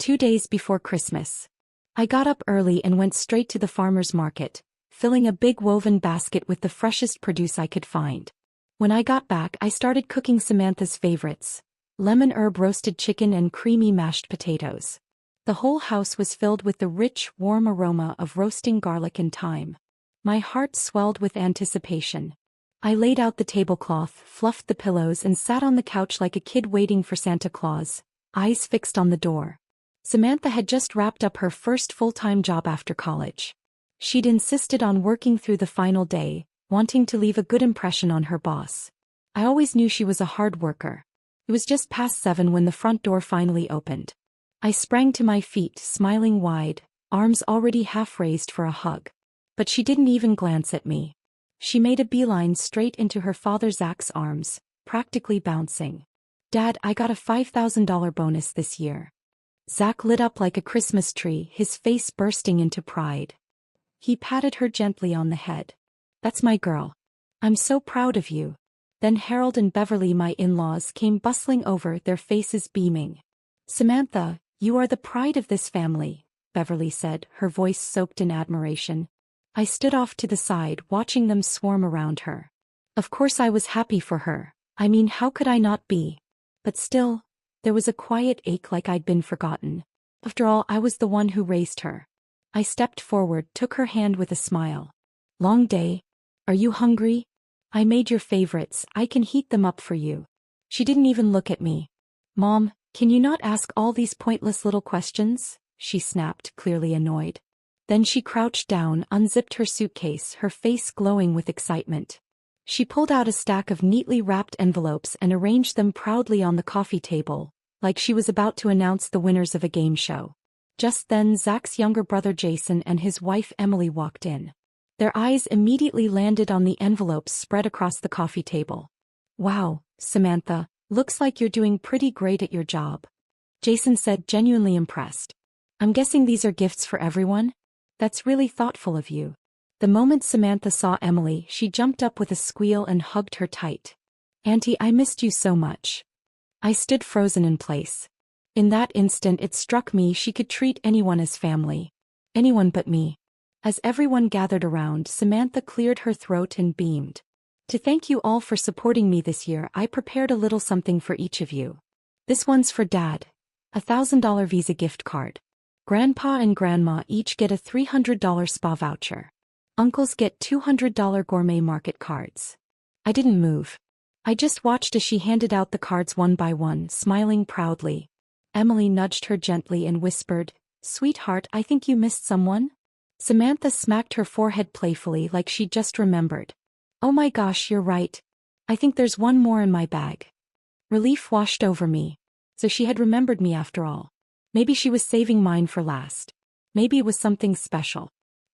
2 days before Christmas. I got up early and went straight to the farmer's market, filling a big woven basket with the freshest produce I could find. When I got back, I started cooking Samantha's favorites: lemon herb roasted chicken and creamy mashed potatoes. The whole house was filled with the rich, warm aroma of roasting garlic and thyme. My heart swelled with anticipation. I laid out the tablecloth, fluffed the pillows, and sat on the couch like a kid waiting for Santa Claus, eyes fixed on the door. Samantha had just wrapped up her first full-time job after college. She'd insisted on working through the final day, wanting to leave a good impression on her boss. I always knew she was a hard worker. It was just past 7 when the front door finally opened. I sprang to my feet, smiling wide, arms already half raised for a hug. But she didn't even glance at me. She made a beeline straight into her father Zach's arms, practically bouncing. "Dad, I got a $5,000 bonus this year." Zach lit up like a Christmas tree, his face bursting into pride. He patted her gently on the head. "That's my girl. I'm so proud of you." Then Harold and Beverly, my in-laws, came bustling over, their faces beaming. "Samantha, you are the pride of this family," Beverly said, her voice soaked in admiration. I stood off to the side, watching them swarm around her. Of course I was happy for her. I mean, how could I not be? But still, there was a quiet ache, like I'd been forgotten. After all, I was the one who raised her. I stepped forward, took her hand with a smile. "Long day? Are you hungry? I made your favorites, I can heat them up for you." She didn't even look at me. "Mom, can you not ask all these pointless little questions?" she snapped, clearly annoyed. Then she crouched down, unzipped her suitcase, her face glowing with excitement. She pulled out a stack of neatly wrapped envelopes and arranged them proudly on the coffee table, like she was about to announce the winners of a game show. Just then Zach's younger brother Jason and his wife Emily walked in. Their eyes immediately landed on the envelopes spread across the coffee table. "Wow, Samantha, looks like you're doing pretty great at your job," Jason said, genuinely impressed. "I'm guessing these are gifts for everyone? That's really thoughtful of you." The moment Samantha saw Emily, she jumped up with a squeal and hugged her tight. "Auntie, I missed you so much." I stood frozen in place. In that instant it struck me she could treat anyone as family. Anyone but me. As everyone gathered around, Samantha cleared her throat and beamed. "To thank you all for supporting me this year, I prepared a little something for each of you. This one's for Dad. A $1,000 Visa gift card. Grandpa and Grandma each get a $300 spa voucher. Uncles get $200 gourmet market cards." I didn't move. I just watched as she handed out the cards one by one, smiling proudly. Emily nudged her gently and whispered, "Sweetheart, I think you missed someone?" Samantha smacked her forehead playfully, like she'd just remembered. "Oh my gosh, you're right. I think there's one more in my bag." Relief washed over me. So she had remembered me after all. Maybe she was saving mine for last. Maybe it was something special.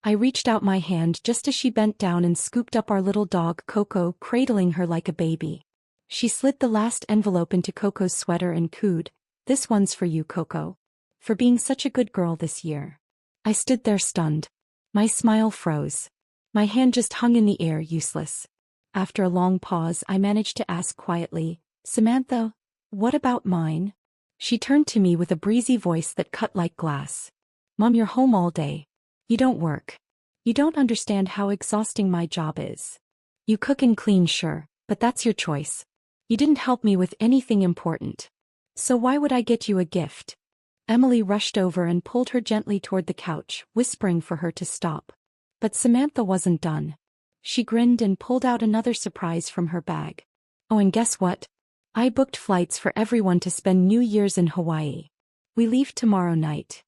I reached out my hand just as she bent down and scooped up our little dog Coco, cradling her like a baby. She slid the last envelope into Coco's sweater and cooed, "This one's for you, Coco. For being such a good girl this year." I stood there stunned. My smile froze. My hand just hung in the air, useless. After a long pause, I managed to ask quietly, "Samantha, what about mine?" She turned to me with a breezy voice that cut like glass. "Mom, you're home all day. You don't work. You don't understand how exhausting my job is. You cook and clean, sure, but that's your choice. You didn't help me with anything important. So why would I get you a gift?" Emily rushed over and pulled her gently toward the couch, whispering for her to stop. But Samantha wasn't done. She grinned and pulled out another surprise from her bag. "Oh, and guess what? I booked flights for everyone to spend New Year's in Hawaii. We leave tomorrow night."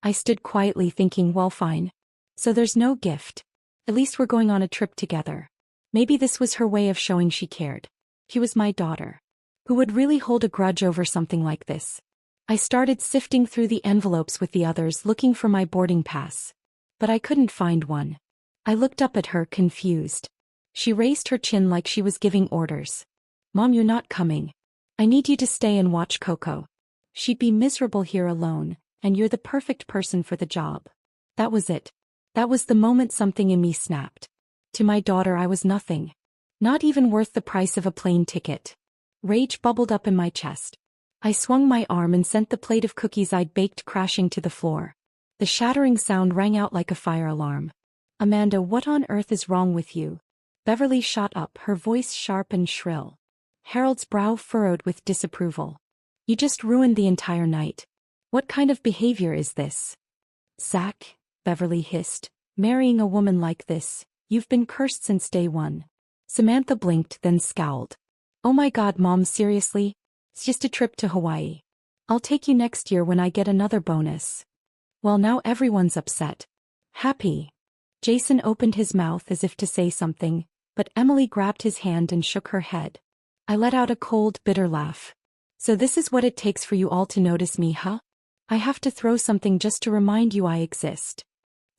I stood quietly thinking, well, fine. So there's no gift. At least we're going on a trip together. Maybe this was her way of showing she cared. She was my daughter. Who would really hold a grudge over something like this? I started sifting through the envelopes with the others, looking for my boarding pass. But I couldn't find one. I looked up at her, confused. She raised her chin like she was giving orders. "Mom, you're not coming. I need you to stay and watch Coco. She'd be miserable here alone, and you're the perfect person for the job." That was it. That was the moment something in me snapped. To my daughter I was nothing. Not even worth the price of a plane ticket. Rage bubbled up in my chest. I swung my arm and sent the plate of cookies I'd baked crashing to the floor. The shattering sound rang out like a fire alarm. Amanda, what on earth is wrong with you? Beverly shot up, her voice sharp and shrill. Harold's brow furrowed with disapproval. You just ruined the entire night. What kind of behavior is this? Zach, Beverly hissed, marrying a woman like this, you've been cursed since day one. Samantha blinked, then scowled. Oh my God, Mom, seriously? It's just a trip to Hawaii. I'll take you next year when I get another bonus. Well, now everyone's upset. Happy. Jason opened his mouth as if to say something, but Emily grabbed his hand and shook her head. I let out a cold, bitter laugh. So this is what it takes for you all to notice me, huh? I have to throw something just to remind you I exist.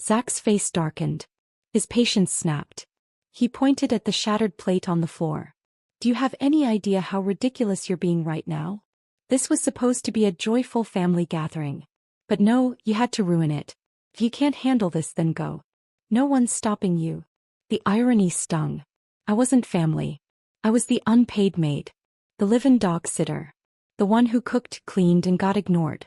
Zach's face darkened. His patience snapped. He pointed at the shattered plate on the floor. Do you have any idea how ridiculous you're being right now? This was supposed to be a joyful family gathering. But no, you had to ruin it. If you can't handle this, then go. No one's stopping you. The irony stung. I wasn't family. I was the unpaid maid. The live-in dog sitter. The one who cooked, cleaned, and got ignored.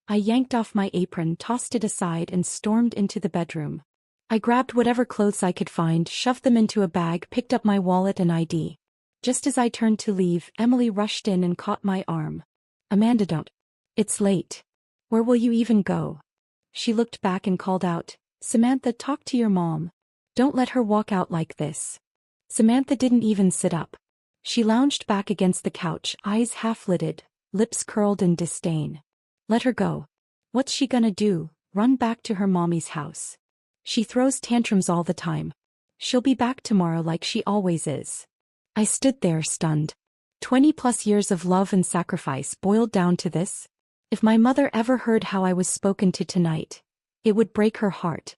I yanked off my apron, tossed it aside, and stormed into the bedroom. I grabbed whatever clothes I could find, shoved them into a bag, picked up my wallet and ID. Just as I turned to leave, Emily rushed in and caught my arm. Amanda, don't. It's late. Where will you even go? She looked back and called out, Samantha, talk to your mom. Don't let her walk out like this. Samantha didn't even sit up. She lounged back against the couch, eyes half-lidded, lips curled in disdain. Let her go. What's she gonna do, run back to her mommy's house? She throws tantrums all the time. She'll be back tomorrow like she always is. I stood there stunned. 20+ years of love and sacrifice boiled down to this? If my mother ever heard how I was spoken to tonight, it would break her heart.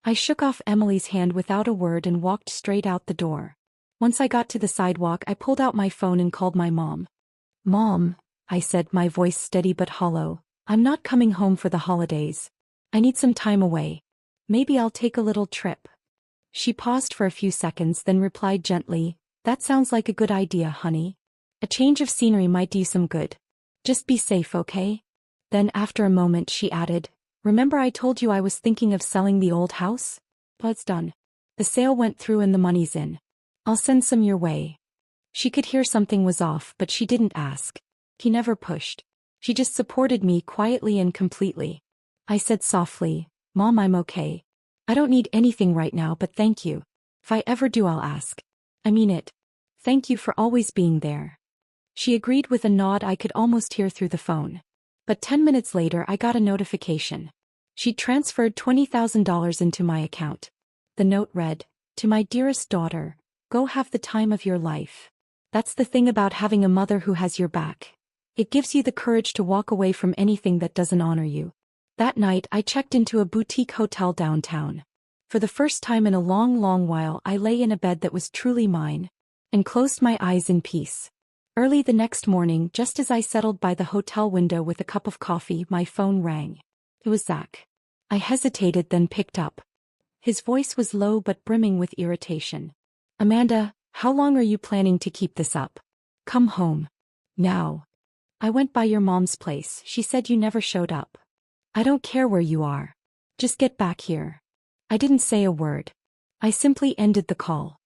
I shook off Emily's hand without a word and walked straight out the door. Once I got to the sidewalk, I pulled out my phone and called my mom. Mom, I said, my voice steady but hollow, I'm not coming home for the holidays. I need some time away. Maybe I'll take a little trip. She paused for a few seconds, then replied gently, That sounds like a good idea, honey. A change of scenery might do you some good. Just be safe, okay? Then after a moment she added, Remember I told you I was thinking of selling the old house? Well, it's done. The sale went through and the money's in. I'll send some your way. She could hear something was off, but she didn't ask. He never pushed. She just supported me quietly and completely. I said softly, Mom, I'm okay. I don't need anything right now, but thank you. If I ever do, I'll ask. I mean it. Thank you for always being there. She agreed with a nod I could almost hear through the phone. But 10 minutes later I got a notification. She'd transferred $20,000 into my account. The note read, To my dearest daughter, go have the time of your life. That's the thing about having a mother who has your back. It gives you the courage to walk away from anything that doesn't honor you. That night I checked into a boutique hotel downtown. For the first time in a long, long while I lay in a bed that was truly mine, and closed my eyes in peace. Early the next morning, just as I settled by the hotel window with a cup of coffee, my phone rang. It was Zach. I hesitated, then picked up. His voice was low but brimming with irritation. Amanda, how long are you planning to keep this up? Come home. Now. I went by your mom's place. She said you never showed up. I don't care where you are. Just get back here. I didn't say a word. I simply ended the call.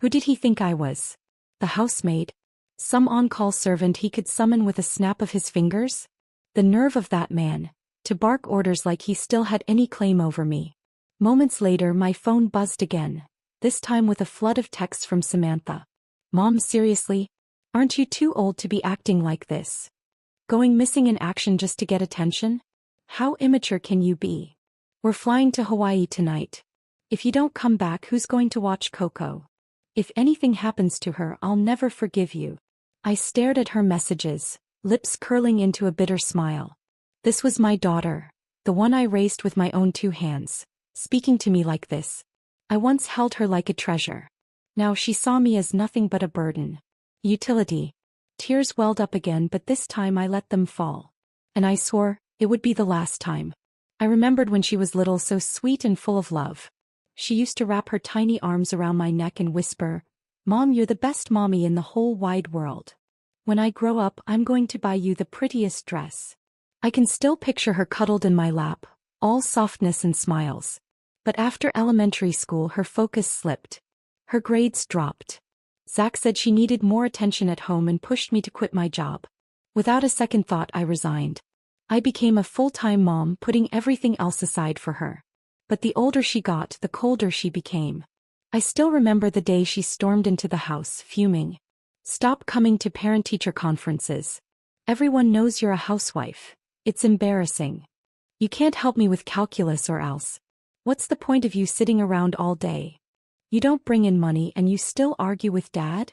Who did he think I was? The housemaid? Some on-call servant he could summon with a snap of his fingers? The nerve of that man, to bark orders like he still had any claim over me. Moments later my phone buzzed again, this time with a flood of texts from Samantha. Mom, seriously? Aren't you too old to be acting like this? Going missing in action just to get attention? How immature can you be? We're flying to Hawaii tonight. If you don't come back, who's going to watch Coco? If anything happens to her, I'll never forgive you. I stared at her messages, lips curling into a bitter smile. This was my daughter, the one I raised with my own 2 hands, speaking to me like this. I once held her like a treasure. Now she saw me as nothing but a burden. Utility. Tears welled up again, but this time I let them fall. And I swore it would be the last time. I remembered when she was little, so sweet and full of love. She used to wrap her tiny arms around my neck and whisper, Mom, you're the best mommy in the whole wide world. When I grow up, I'm going to buy you the prettiest dress. I can still picture her cuddled in my lap, all softness and smiles. But after elementary school, her focus slipped. Her grades dropped. Zach said she needed more attention at home and pushed me to quit my job. Without a second thought, I resigned. I became a full-time mom, putting everything else aside for her. But the older she got, the colder she became. I still remember the day she stormed into the house, fuming. "Stop coming to parent-teacher conferences. Everyone knows you're a housewife. It's embarrassing. You can't help me with calculus or else. What's the point of you sitting around all day? You don't bring in money and you still argue with Dad?"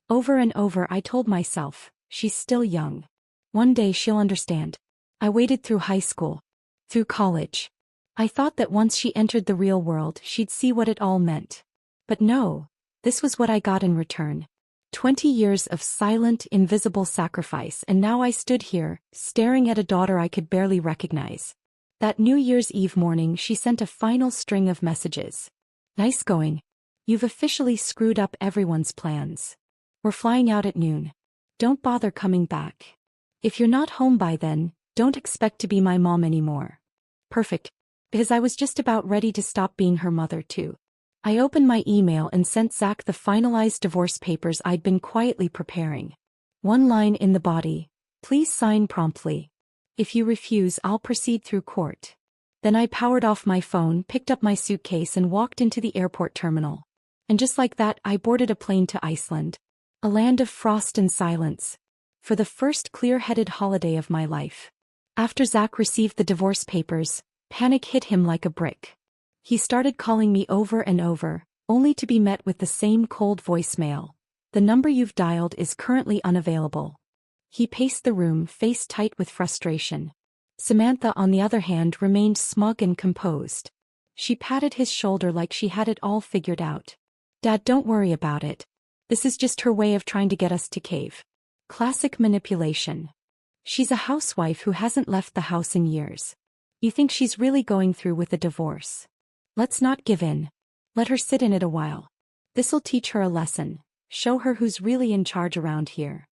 Over and over I told myself, she's still young. One day she'll understand. I waited through high school. Through college. I thought that once she entered the real world, she'd see what it all meant. But no, this was what I got in return. 20 years of silent, invisible sacrifice, and now I stood here, staring at a daughter I could barely recognize. That New Year's Eve morning, she sent a final string of messages. "Nice going. You've officially screwed up everyone's plans. We're flying out at noon. Don't bother coming back. If you're not home by then, don't expect to be my mom anymore." Perfect. Because I was just about ready to stop being her mother too. I opened my email and sent Zach the finalized divorce papers I'd been quietly preparing. One line in the body: "Please sign promptly. If you refuse, I'll proceed through court." Then I powered off my phone, picked up my suitcase and walked into the airport terminal. And just like that, I boarded a plane to Iceland. A land of frost and silence. For the first clear-headed holiday of my life. After Zach received the divorce papers, panic hit him like a brick. He started calling me over and over, only to be met with the same cold voicemail. "The number you've dialed is currently unavailable." He paced the room, face tight with frustration. Samantha, on the other hand, remained smug and composed. She patted his shoulder like she had it all figured out. "Dad, don't worry about it. This is just her way of trying to get us to cave. Classic manipulation. She's a housewife who hasn't left the house in years. You think she's really going through with a divorce? Let's not give in. Let her sit in it a while. This'll teach her a lesson, show her who's really in charge around here."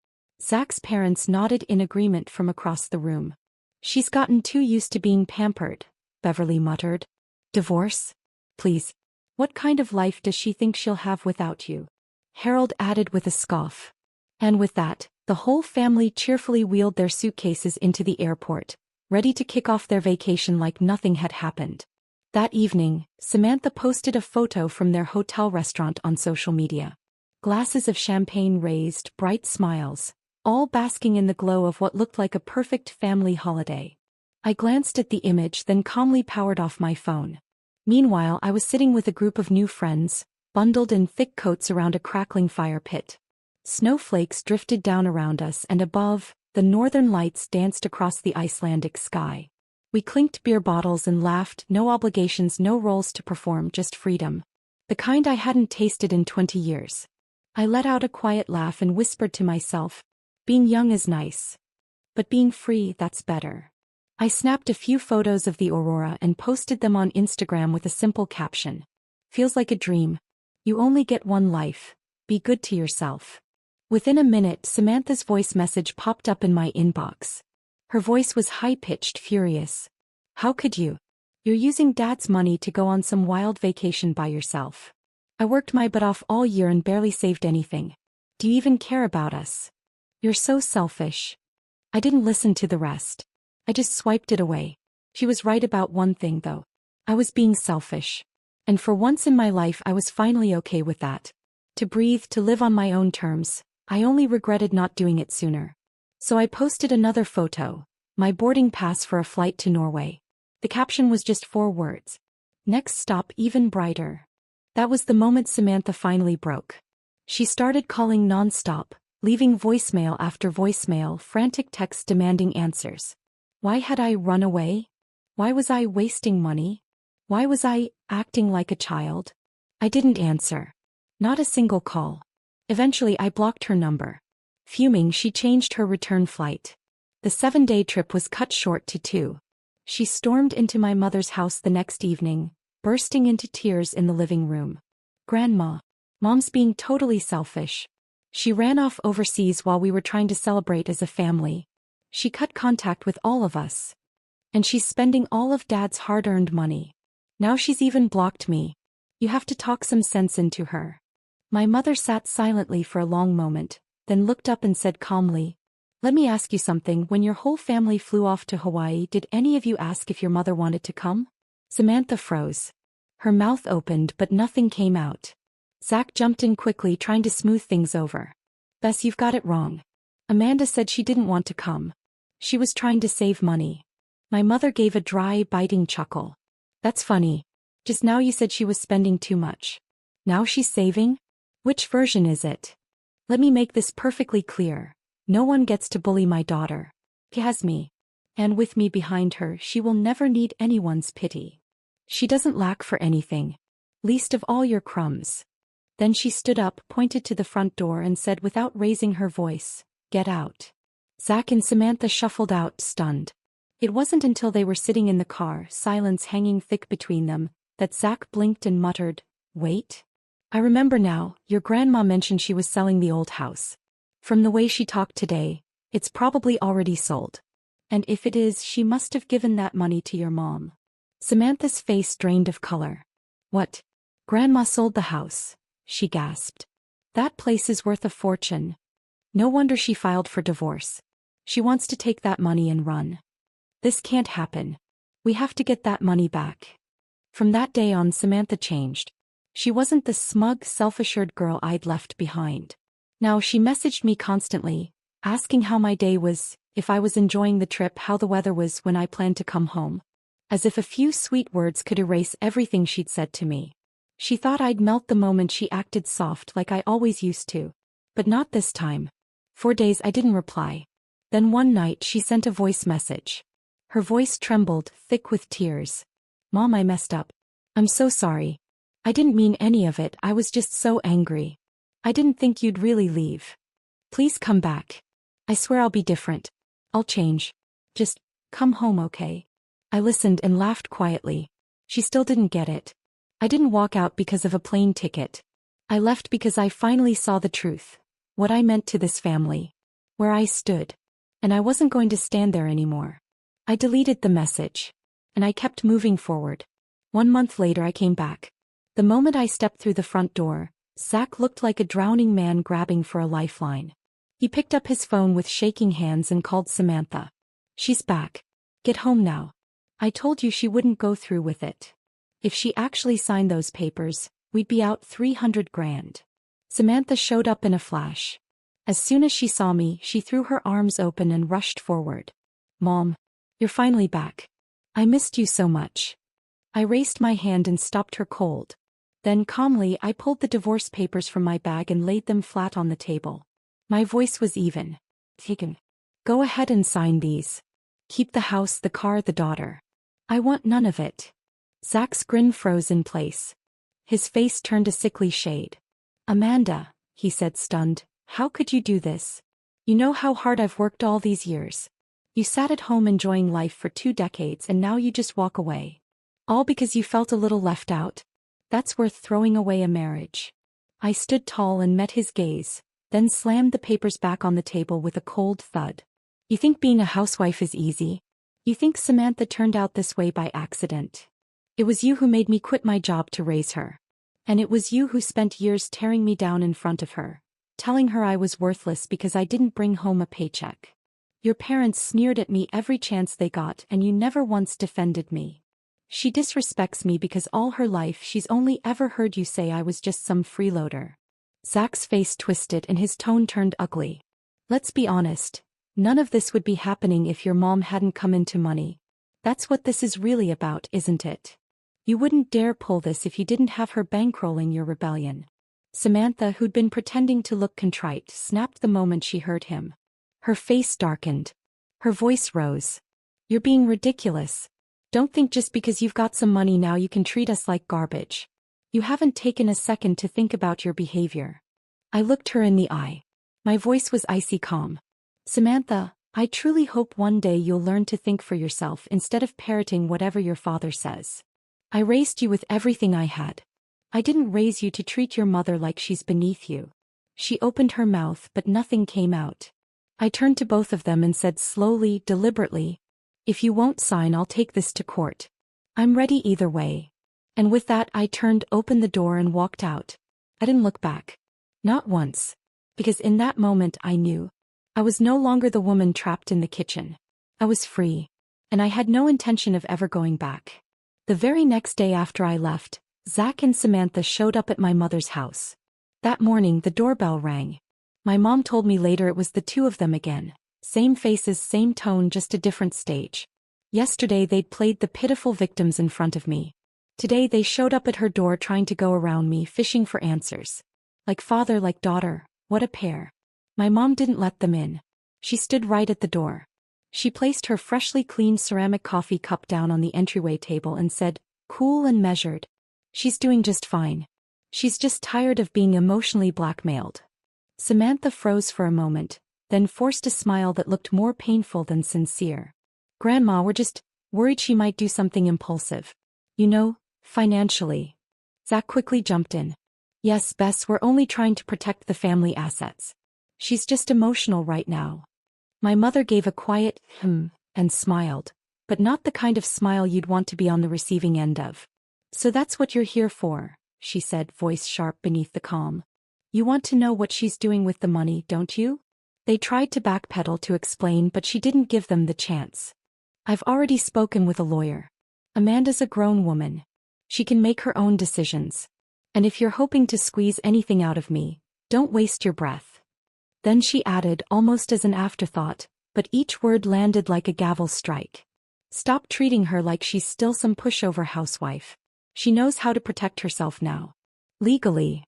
Zach's parents nodded in agreement from across the room. "She's gotten too used to being pampered," Beverly muttered. "Divorce? Please. What kind of life does she think she'll have without you?" Harold added with a scoff. And with that, the whole family cheerfully wheeled their suitcases into the airport, ready to kick off their vacation like nothing had happened. That evening, Samantha posted a photo from their hotel restaurant on social media. Glasses of champagne raised, bright smiles, all basking in the glow of what looked like a perfect family holiday. I glanced at the image, then calmly powered off my phone. Meanwhile, I was sitting with a group of new friends, bundled in thick coats around a crackling fire pit. Snowflakes drifted down around us, and above, the northern lights danced across the Icelandic sky. We clinked beer bottles and laughed, no obligations, no roles to perform, just freedom. The kind I hadn't tasted in 20 years. I let out a quiet laugh and whispered to myself, "Being young is nice. But being free, that's better." I snapped a few photos of the aurora and posted them on Instagram with a simple caption. "Feels like a dream. You only get one life. Be good to yourself." Within a minute, Samantha's voice message popped up in my inbox. Her voice was high-pitched, furious. "How could you? You're using Dad's money to go on some wild vacation by yourself. I worked my butt off all year and barely saved anything. Do you even care about us? You're so selfish." I didn't listen to the rest. I just swiped it away. She was right about one thing though. I was being selfish. And for once in my life I was finally okay with that. To breathe, to live on my own terms. I only regretted not doing it sooner. So I posted another photo, my boarding pass for a flight to Norway. The caption was just 4 words. "Next stop even brighter." That was the moment Samantha finally broke. She started calling non-stop, leaving voicemail after voicemail, frantic texts demanding answers. Why had I run away? Why was I wasting money? Why was I acting like a child? I didn't answer. Not a single call. Eventually I blocked her number. Fuming, she changed her return flight. The 7-day trip was cut short to 2. She stormed into my mother's house the next evening, bursting into tears in the living room. "Grandma. Mom's being totally selfish. She ran off overseas while we were trying to celebrate as a family. She cut contact with all of us. And she's spending all of Dad's hard-earned money. Now she's even blocked me. You have to talk some sense into her." My mother sat silently for a long moment, then looked up and said calmly, "Let me ask you something. When your whole family flew off to Hawaii, did any of you ask if your mother wanted to come?" Samantha froze. Her mouth opened but nothing came out. Zach jumped in quickly, trying to smooth things over. "Bess, you've got it wrong. Amanda said she didn't want to come. She was trying to save money." My mother gave a dry, biting chuckle. "That's funny. Just now you said she was spending too much. Now she's saving? Which version is it? Let me make this perfectly clear. No one gets to bully my daughter. She has me. And with me behind her, she will never need anyone's pity. She doesn't lack for anything. Least of all your crumbs." Then she stood up, pointed to the front door and said without raising her voice, "Get out." Zach and Samantha shuffled out, stunned. It wasn't until they were sitting in the car, silence hanging thick between them, that Zach blinked and muttered, "Wait. I remember now, your grandma mentioned she was selling the old house. From the way she talked today, it's probably already sold. And if it is, she must have given that money to your mom." Samantha's face drained of color. "What? Grandma sold the house?" she gasped. "That place is worth a fortune. No wonder she filed for divorce. She wants to take that money and run. This can't happen. We have to get that money back." From that day on, Samantha changed. She wasn't the smug, self-assured girl I'd left behind. Now she messaged me constantly, asking how my day was, if I was enjoying the trip, how the weather was when I planned to come home. As if a few sweet words could erase everything she'd said to me. She thought I'd melt the moment she acted soft like I always used to. But not this time. For days I didn't reply. Then one night she sent a voice message. Her voice trembled, thick with tears. "Mom, I messed up. I'm so sorry. I didn't mean any of it, I was just so angry. I didn't think you'd really leave. Please come back. I swear I'll be different. I'll change. Just come home, okay?" I listened and laughed quietly. She still didn't get it. I didn't walk out because of a plane ticket. I left because I finally saw the truth. What I meant to this family. Where I stood. And I wasn't going to stand there anymore. I deleted the message. And I kept moving forward. 1 month later I came back. The moment I stepped through the front door, Zach looked like a drowning man grabbing for a lifeline. He picked up his phone with shaking hands and called Samantha. "She's back. Get home now. I told you she wouldn't go through with it. If she actually signed those papers, we'd be out 300 grand. Samantha showed up in a flash. As soon as she saw me, she threw her arms open and rushed forward. "Mom, you're finally back. I missed you so much." I raised my hand and stopped her cold. Then calmly I pulled the divorce papers from my bag and laid them flat on the table. My voice was even. "Taken. Go ahead and sign these. Keep the house, the car, the daughter. I want none of it." Zach's grin froze in place. His face turned a sickly shade. "Amanda," he said, stunned, "how could you do this? You know how hard I've worked all these years. You sat at home enjoying life for 2 decades and now you just walk away. All because you felt a little left out? That's worth throwing away a marriage." I stood tall and met his gaze, then slammed the papers back on the table with a cold thud. "You think being a housewife is easy? You think Samantha turned out this way by accident? It was you who made me quit my job to raise her. And it was you who spent years tearing me down in front of her, telling her I was worthless because I didn't bring home a paycheck. Your parents sneered at me every chance they got and you never once defended me. She disrespects me because all her life she's only ever heard you say I was just some freeloader." Zach's face twisted and his tone turned ugly. "Let's be honest. None of this would be happening if your mom hadn't come into money. That's what this is really about, isn't it? You wouldn't dare pull this if you didn't have her bankrolling your rebellion." Samantha, who'd been pretending to look contrite, snapped the moment she heard him. Her face darkened. Her voice rose. "You're being ridiculous. Don't think just because you've got some money now you can treat us like garbage. You haven't taken a second to think about your behavior." I looked her in the eye. My voice was icy calm. "Samantha, I truly hope one day you'll learn to think for yourself instead of parroting whatever your father says. I raised you with everything I had. I didn't raise you to treat your mother like she's beneath you. She opened her mouth but nothing came out. I turned to both of them and said slowly, deliberately, "If you won't sign, I'll take this to court. I'm ready either way." And with that I turned, opened the door and walked out. I didn't look back. Not once. Because in that moment I knew. I was no longer the woman trapped in the kitchen. I was free. And I had no intention of ever going back. The very next day after I left, Zach and Samantha showed up at my mother's house. That morning the doorbell rang. My mom told me later it was the two of them again. Same faces, same tone, just a different stage. Yesterday they'd played the pitiful victims in front of me. Today they showed up at her door trying to go around me, fishing for answers. Like father, like daughter, what a pair. My mom didn't let them in. She stood right at the door. She placed her freshly cleaned ceramic coffee cup down on the entryway table and said, cool and measured, "She's doing just fine. She's just tired of being emotionally blackmailed." Samantha froze for a moment, then forced a smile that looked more painful than sincere. "Grandma, we're just worried she might do something impulsive. You know, financially." Zach quickly jumped in. "Yes, Bess, we're only trying to protect the family assets. She's just emotional right now." My mother gave a quiet and smiled, but not the kind of smile you'd want to be on the receiving end of. "So that's what you're here for," she said, voice sharp beneath the calm. "You want to know what she's doing with the money, don't you?" They tried to backpedal to explain, but she didn't give them the chance. "I've already spoken with a lawyer. Amanda's a grown woman. She can make her own decisions. And if you're hoping to squeeze anything out of me, don't waste your breath." Then she added, almost as an afterthought, but each word landed like a gavel strike. "Stop treating her like she's still some pushover housewife. She knows how to protect herself now. Legally."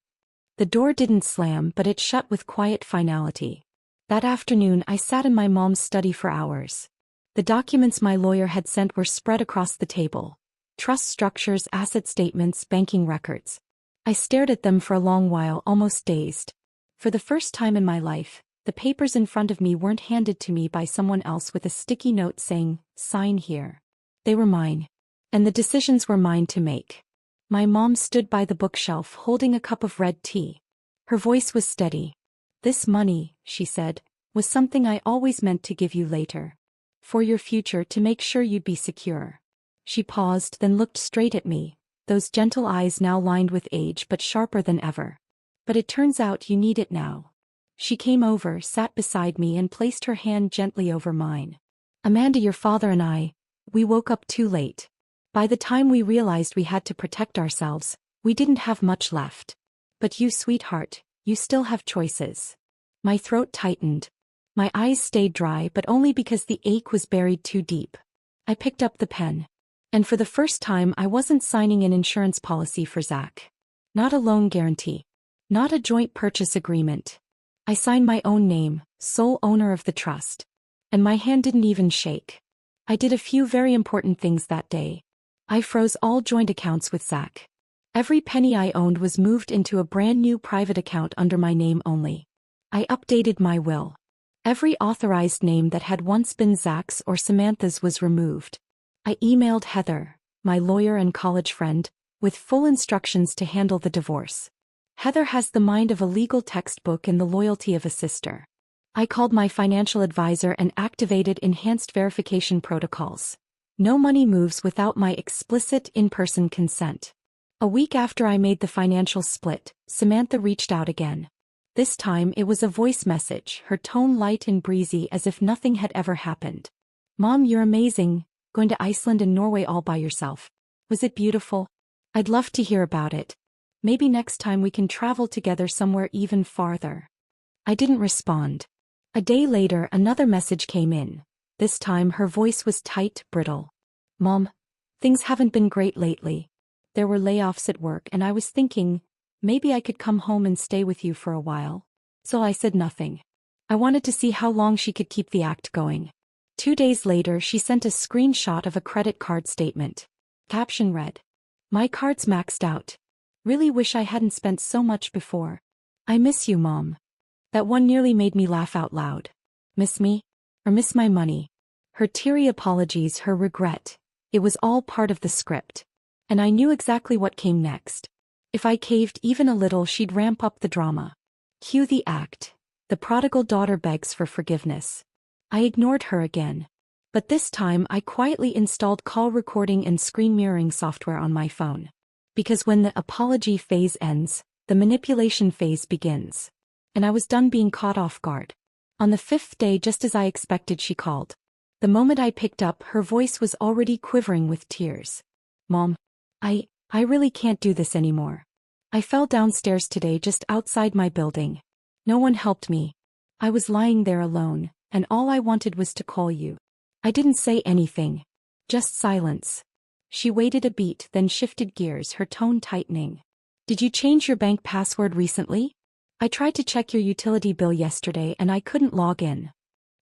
The door didn't slam, but it shut with quiet finality. That afternoon I sat in my mom's study for hours. The documents my lawyer had sent were spread across the table. Trust structures, asset statements, banking records. I stared at them for a long while, almost dazed. For the first time in my life, the papers in front of me weren't handed to me by someone else with a sticky note saying, "Sign here." They were mine. And the decisions were mine to make. My mom stood by the bookshelf holding a cup of red tea. Her voice was steady. "This money," she said, "was something I always meant to give you later. For your future, to make sure you'd be secure." She paused, then looked straight at me, those gentle eyes now lined with age but sharper than ever. "But it turns out you need it now." She came over, sat beside me and placed her hand gently over mine. "Amanda, your father and we woke up too late. By the time we realized we had to protect ourselves, we didn't have much left. But you, sweetheart, you still have choices." My throat tightened. My eyes stayed dry, but only because the ache was buried too deep. I picked up the pen. And for the first time I wasn't signing an insurance policy for Zach. Not a loan guarantee. Not a joint purchase agreement. I signed my own name, sole owner of the trust. And my hand didn't even shake. I did a few very important things that day. I froze all joint accounts with Zach. Every penny I owned was moved into a brand new private account under my name only. I updated my will. Every authorized name that had once been Zach's or Samantha's was removed. I emailed Heather, my lawyer and college friend, with full instructions to handle the divorce. Heather has the mind of a legal textbook and the loyalty of a sister. I called my financial advisor and activated enhanced verification protocols. No money moves without my explicit in-person consent. A week after I made the financial split, Samantha reached out again. This time it was a voice message, her tone light and breezy as if nothing had ever happened. "Mom, you're amazing, going to Iceland and Norway all by yourself. Was it beautiful? I'd love to hear about it. Maybe next time we can travel together somewhere even farther." I didn't respond. A day later another message came in. This time her voice was tight, brittle. "Mom, things haven't been great lately. There were layoffs at work and I was thinking, maybe I could come home and stay with you for a while." So I said nothing. I wanted to see how long she could keep the act going. 2 days later she sent a screenshot of a credit card statement. Caption read, "My card's maxed out. Really wish I hadn't spent so much before. I miss you, Mom." That one nearly made me laugh out loud. Miss me? Or miss my money? Her teary apologies, her regret. It was all part of the script. And I knew exactly what came next. If I caved even a little, she'd ramp up the drama. Cue the act. The prodigal daughter begs for forgiveness. I ignored her again. But this time I quietly installed call recording and screen mirroring software on my phone. Because when the apology phase ends, the manipulation phase begins. And I was done being caught off guard. On the fifth day, just as I expected, she called. The moment I picked up, her voice was already quivering with tears. Mom, I really can't do this anymore. I fell downstairs today just outside my building. No one helped me. I was lying there alone, and all I wanted was to call you. I didn't say anything. Just silence. She waited a beat, then shifted gears, her tone tightening. Did you change your bank password recently? I tried to check your utility bill yesterday and I couldn't log in.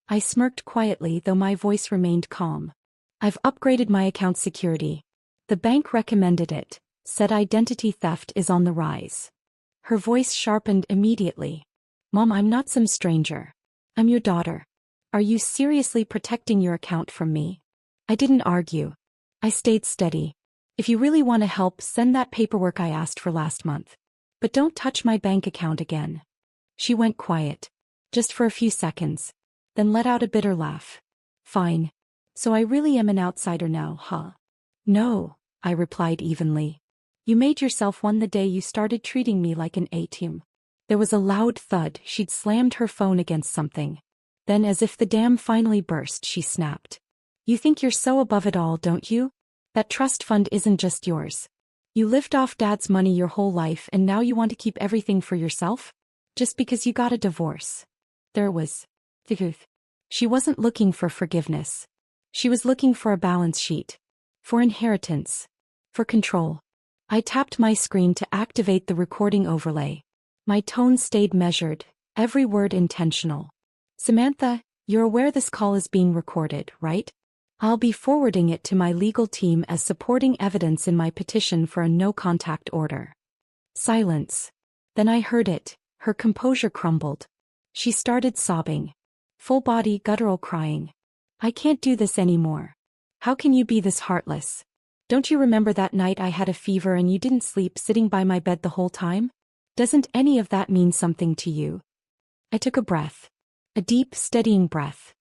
I smirked quietly, though my voice remained calm. I've upgraded my account security. The bank recommended it, said identity theft is on the rise. Her voice sharpened immediately. Mom, I'm not some stranger. I'm your daughter. Are you seriously protecting your account from me? I didn't argue. I stayed steady. If you really want to help, send that paperwork I asked for last month. But don't touch my bank account again. She went quiet. Just for a few seconds. Then let out a bitter laugh. Fine. So I really am an outsider now, huh? No, I replied evenly. You made yourself one the day you started treating me like an ATM. There was a loud thud. She'd slammed her phone against something. Then, as if the dam finally burst, she snapped. You think you're so above it all, don't you? That trust fund isn't just yours. You lived off Dad's money your whole life and now you want to keep everything for yourself? Just because you got a divorce. There was the truth. She wasn't looking for forgiveness. She was looking for a balance sheet. For inheritance. For control. I tapped my screen to activate the recording overlay. My tone stayed measured, every word intentional. Samantha, you're aware this call is being recorded, right? I'll be forwarding it to my legal team as supporting evidence in my petition for a no-contact order. Silence. Then I heard it. Her composure crumbled. She started sobbing. Full body guttural crying. I can't do this anymore. How can you be this heartless? Don't you remember that night I had a fever and you didn't sleep sitting by my bed the whole time? Doesn't any of that mean something to you? I took a breath. A deep, steadying breath.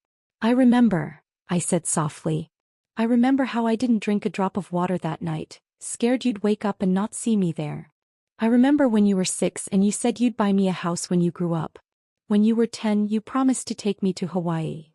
I remember, I said softly. I remember how I didn't drink a drop of water that night, scared you'd wake up and not see me there. I remember when you were 6 and you said you'd buy me a house when you grew up. When you were 10, you promised to take me to Hawaii.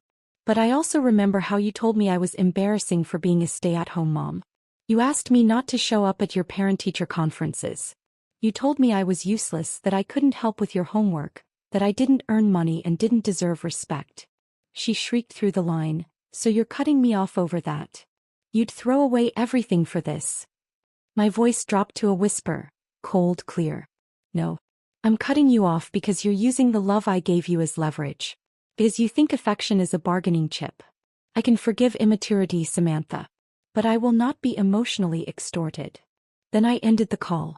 But I also remember how you told me I was embarrassing for being a stay-at-home mom. You asked me not to show up at your parent-teacher conferences. You told me I was useless, that I couldn't help with your homework, that I didn't earn money and didn't deserve respect. She shrieked through the line. So you're cutting me off over that? You'd throw away everything for this? My voice dropped to a whisper, cold, clear. No. I'm cutting you off because you're using the love I gave you as leverage. Because you think affection is a bargaining chip. I can forgive immaturity, Samantha. But I will not be emotionally extorted. Then I ended the call.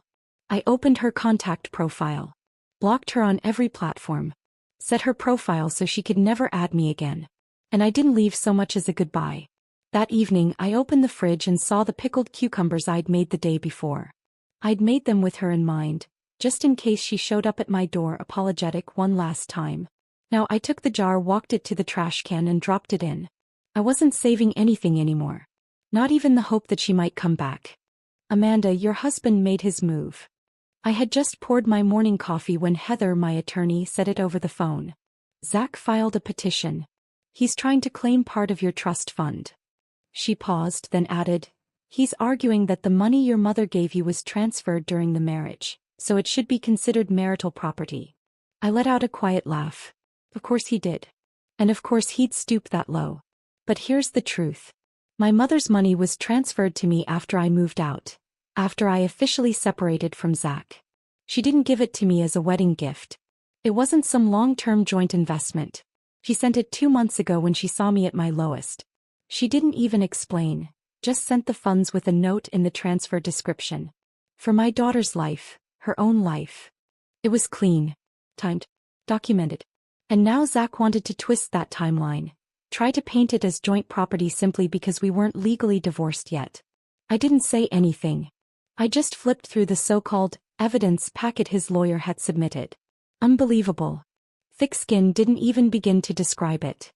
I opened her contact profile. Blocked her on every platform. Set her profile so she could never add me again. And I didn't leave so much as a goodbye. That evening I opened the fridge and saw the pickled cucumbers I'd made the day before. I'd made them with her in mind, just in case she showed up at my door apologetic one last time. Now I took the jar, walked it to the trash can and dropped it in. I wasn't saving anything anymore. Not even the hope that she might come back. Amanda, your husband made his move. I had just poured my morning coffee when Heather, my attorney, said it over the phone. Zach filed a petition. He's trying to claim part of your trust fund. She paused, then added, he's arguing that the money your mother gave you was transferred during the marriage, so it should be considered marital property. I let out a quiet laugh. Of course he did. And of course he'd stoop that low. But here's the truth. My mother's money was transferred to me after I moved out. After I officially separated from Zach. She didn't give it to me as a wedding gift. It wasn't some long-term joint investment. She sent it 2 months ago when she saw me at my lowest. She didn't even explain, just sent the funds with a note in the transfer description. For my daughter's life, her own life. It was clean, timed, documented. And now Zach wanted to twist that timeline. Try to paint it as joint property simply because we weren't legally divorced yet. I didn't say anything. I just flipped through the so-called evidence packet his lawyer had submitted. Unbelievable. Thick-Skin didn't even begin to describe it.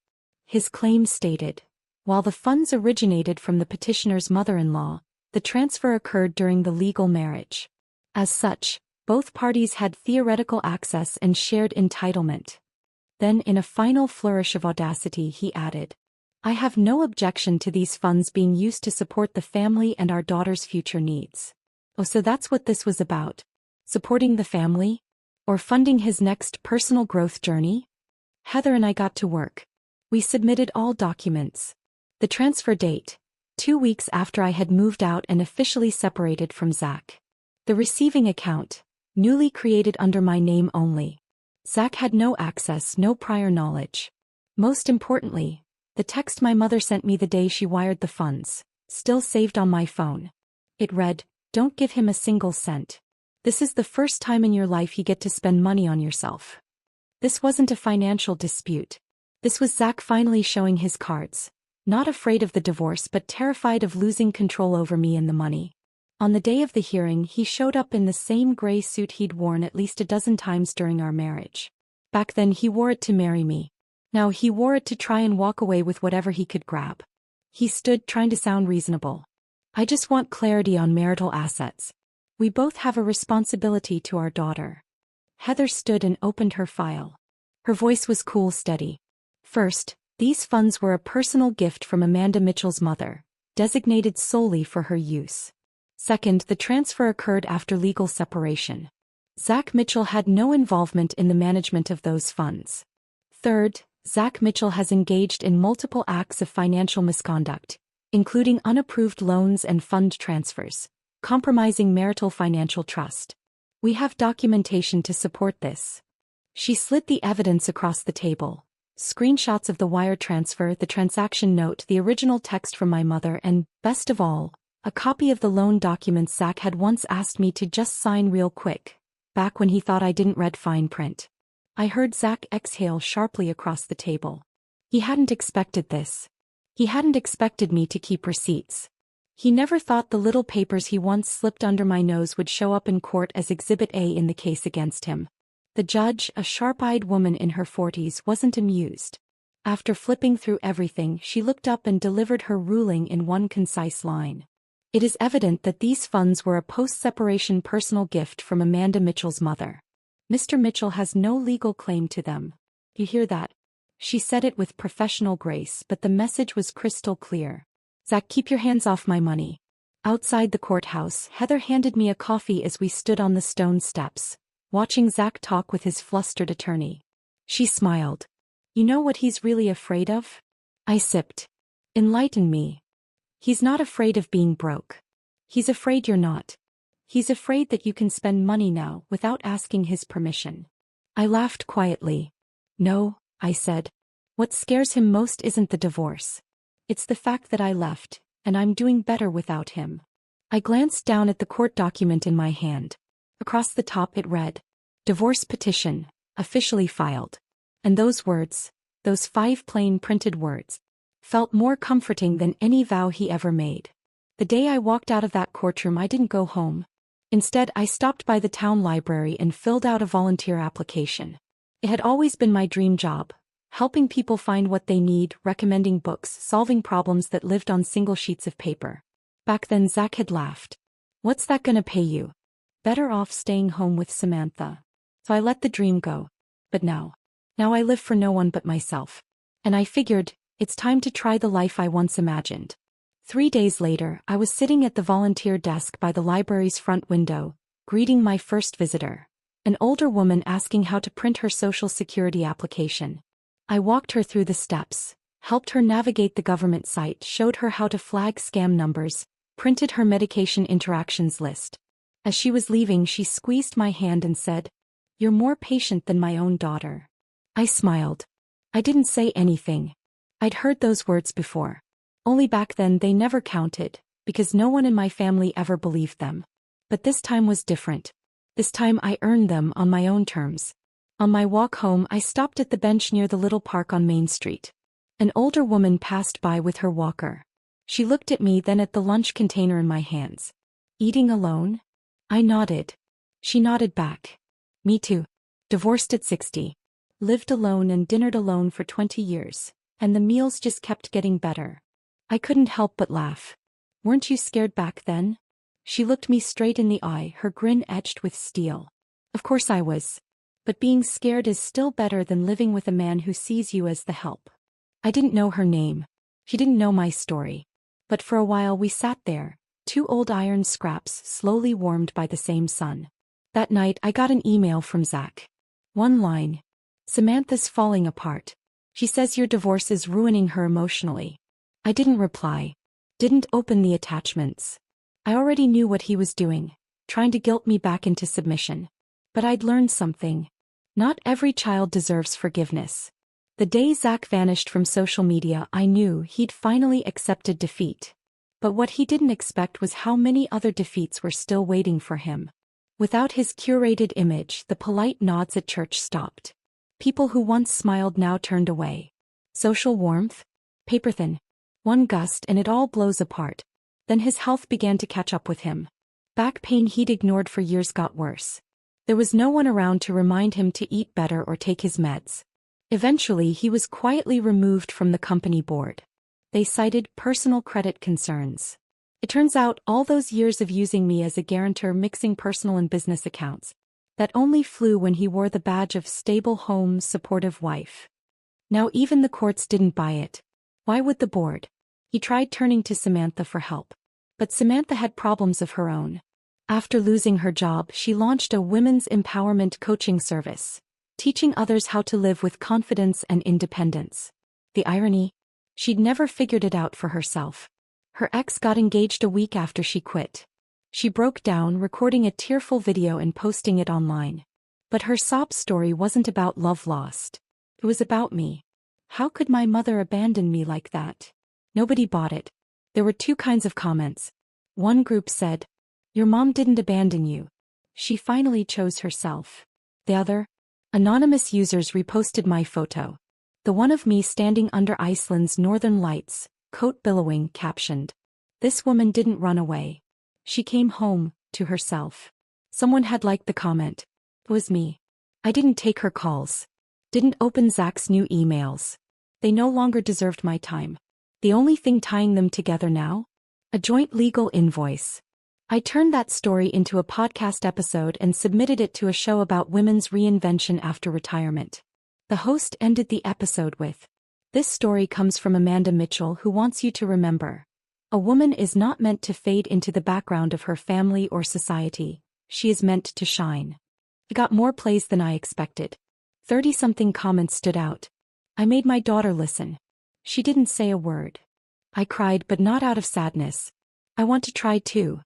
His claim stated, while the funds originated from the petitioner's mother-in-law, the transfer occurred during the legal marriage. As such, both parties had theoretical access and shared entitlement. Then, in a final flourish of audacity, he added, I have no objection to these funds being used to support the family and our daughter's future needs. Oh, so that's what this was about. Supporting the family? Or funding his next personal growth journey? Heather and I got to work. We submitted all documents. The transfer date, 2 weeks after I had moved out and officially separated from Zach. The receiving account, newly created under my name only. Zach had no access, no prior knowledge. Most importantly, the text my mother sent me the day she wired the funds, still saved on my phone. It read, Don't give him a single cent. This is the first time in your life you get to spend money on yourself. This wasn't a financial dispute. This was Zach finally showing his cards, not afraid of the divorce but terrified of losing control over me and the money. On the day of the hearing, he showed up in the same gray suit he'd worn at least a dozen times during our marriage. Back then he wore it to marry me. Now he wore it to try and walk away with whatever he could grab. He stood trying to sound reasonable. I just want clarity on marital assets. We both have a responsibility to our daughter. Heather stood and opened her file. Her voice was cool, steady. First, these funds were a personal gift from Amanda Mitchell's mother, designated solely for her use. Second, the transfer occurred after legal separation. Zach Mitchell had no involvement in the management of those funds. Third, Zach Mitchell has engaged in multiple acts of financial misconduct, including unapproved loans and fund transfers, compromising marital financial trust. We have documentation to support this. She slid the evidence across the table. Screenshots of the wire transfer, the transaction note, the original text from my mother, and, best of all, a copy of the loan documents Zach had once asked me to just sign real quick, back when he thought I didn't read fine print. I heard Zach exhale sharply across the table. He hadn't expected this. He hadn't expected me to keep receipts. He never thought the little papers he once slipped under my nose would show up in court as Exhibit A in the case against him. The judge, a sharp-eyed woman in her 40s, wasn't amused. After flipping through everything, she looked up and delivered her ruling in one concise line. It is evident that these funds were a post-separation personal gift from Amanda Mitchell's mother. Mr. Mitchell has no legal claim to them. You hear that? She said it with professional grace, but the message was crystal clear. Zach, keep your hands off my money. Outside the courthouse, Heather handed me a coffee as we stood on the stone steps, watching Zach talk with his flustered attorney. She smiled. You know what he's really afraid of? I sipped. Enlighten me. He's not afraid of being broke. He's afraid you're not. He's afraid that you can spend money now without asking his permission. I laughed quietly. No, I said. What scares him most isn't the divorce. It's the fact that I left, and I'm doing better without him. I glanced down at the court document in my hand. Across the top it read, Divorce petition, officially filed. And those words, those 5 plain printed words, felt more comforting than any vow he ever made. The day I walked out of that courtroom, I didn't go home. Instead, I stopped by the town library and filled out a volunteer application. It had always been my dream job, helping people find what they need, recommending books, solving problems that lived on single sheets of paper. Back then Zach had laughed. What's that gonna pay you? Better off staying home with Samantha. So I let the dream go. But now I live for no one but myself. And I figured, it's time to try the life I once imagined. 3 days later, I was sitting at the volunteer desk by the library's front window, greeting my first visitor, an older woman asking how to print her Social Security application. I walked her through the steps, helped her navigate the government site, showed her how to flag scam numbers, printed her medication interactions list. As she was leaving, she squeezed my hand and said, You're more patient than my own daughter. I smiled. I didn't say anything. I'd heard those words before. Only back then they never counted, because no one in my family ever believed them. But this time was different. This time I earned them on my own terms. On my walk home, I stopped at the bench near the little park on Main Street. An older woman passed by with her walker. She looked at me, then at the lunch container in my hands. Eating alone? I nodded. She nodded back. Me too. Divorced at 60. Lived alone and dinnered alone for 20 years, and the meals just kept getting better. I couldn't help but laugh. Weren't you scared back then? She looked me straight in the eye, her grin etched with steel. Of course I was. But being scared is still better than living with a man who sees you as the help. I didn't know her name. She didn't know my story. But for a while we sat there, two old iron scraps slowly warmed by the same sun. That night I got an email from Zach. One line. Samantha's falling apart. She says your divorce is ruining her emotionally. I didn't reply. Didn't open the attachments. I already knew what he was doing, trying to guilt me back into submission. But I'd learned something. Not every child deserves forgiveness. The day Zach vanished from social media, I knew he'd finally accepted defeat. But what he didn't expect was how many other defeats were still waiting for him. Without his curated image, the polite nods at church stopped. People who once smiled now turned away. Social warmth? Paper thin. One gust and it all blows apart. Then his health began to catch up with him. Back pain he'd ignored for years got worse. There was no one around to remind him to eat better or take his meds. Eventually he was quietly removed from the company board. They cited personal credit concerns. It turns out all those years of using me as a guarantor, mixing personal and business accounts, that only flew when he wore the badge of stable home, supportive wife. Now even the courts didn't buy it. Why would the board? He tried turning to Samantha for help. But Samantha had problems of her own. After losing her job, she launched a women's empowerment coaching service, teaching others how to live with confidence and independence. The irony? She'd never figured it out for herself. Her ex got engaged a week after she quit. She broke down, recording a tearful video and posting it online. But her sob story wasn't about love lost. It was about me. How could my mother abandon me like that? Nobody bought it. There were two kinds of comments. One group said, "Your mom didn't abandon you. She finally chose herself." The other? Anonymous users reposted my photo. The one of me standing under Iceland's northern lights, coat billowing, captioned, "This woman didn't run away. She came home, to herself." Someone had liked the comment. It was me. I didn't take her calls. Didn't open Zach's new emails. They no longer deserved my time. The only thing tying them together now? A joint legal invoice. I turned that story into a podcast episode and submitted it to a show about women's reinvention after retirement. The host ended the episode with, "This story comes from Amanda Mitchell, who wants you to remember. A woman is not meant to fade into the background of her family or society. She is meant to shine." It got more plays than I expected. 30-something comments stood out. I made my daughter listen. She didn't say a word. I cried, but not out of sadness. I want to try too.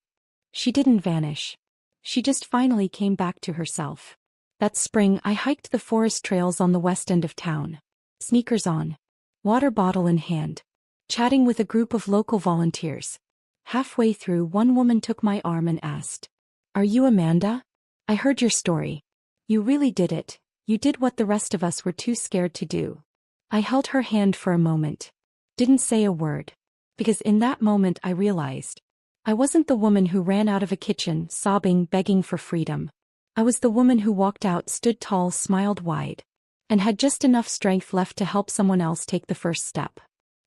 She didn't vanish. She just finally came back to herself. That spring I hiked the forest trails on the west end of town. Sneakers on. Water bottle in hand. Chatting with a group of local volunteers. Halfway through, one woman took my arm and asked, "Are you Amanda? I heard your story. You really did it. You did what the rest of us were too scared to do." I held her hand for a moment. Didn't say a word. Because in that moment I realized I wasn't the woman who ran out of a kitchen, sobbing, begging for freedom. I was the woman who walked out, stood tall, smiled wide, and had just enough strength left to help someone else take the first step.